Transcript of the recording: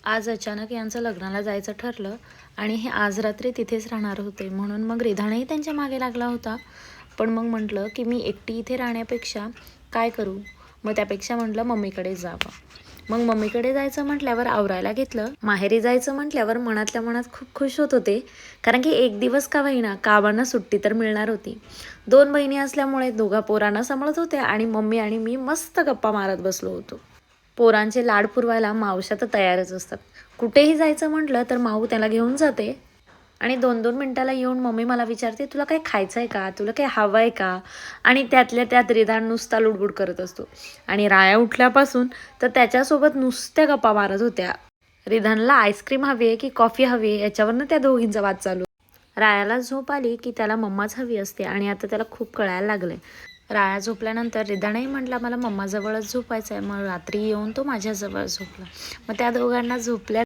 आज अचानक यांचं लग्नाला जायचं ठरलं आणि हे आज रात्री तिथेच राहणार होते, म्हणून मग रिधानही त्यांच्या मागे लागला होता. पण मग म्हटलं की मी एकटी इथे राहण्यापेक्षा काय करू, मग त्यापेक्षा म्हटलं मम्मीकडे जावं. मग मम्मीकडे जायचं म्हटल्यावर आवरायला घेतलं. माहेरी जायचं म्हटल्यावर मनातल्या मनात खूप खुश होत होते, कारण की एक दिवस का होईना काबांना सुट्टी तर मिळणार होती. 2 बहिणी असल्यामुळे दोघा पोरांना सांभाळत होत्या आणि मम्मी आणि मी मस्त गप्पा मारत बसलो होतो. पोरांचे लाड पुरवायला मावश्या तर तयारच असतात. कुठेही जायचं म्हटलं तर माऊ त्याला घेऊन जाते आणि 2-2 मिनिटाला येऊन मम्मी मला विचारते, तुला काही खायचं आहे का, तुला काही हवं आहे का. आणि त्यातल्या त्यात रिधान नुसता लुडबुड करत असतो. आणि राया उठल्यापासून तर त्याच्यासोबत नुसत्या गप्पा मारत होत्या. रिधानला आईस्क्रीम हवी आहे की कॉफी हवी आहे याच्यावरनं त्या दोघींचा वाद चालू. रायाला झोप आली की त्याला मम्माच हवी असते आणि आता त्याला खूप कळायला लागलंय. राया झोपल्यानंतर रिधानही म्हटला मला मम्माजवळच झोपायचं आहे. मग रात्री येऊन तो माझ्याजवळ झोपला. मग त्या दोघांना झोपल्या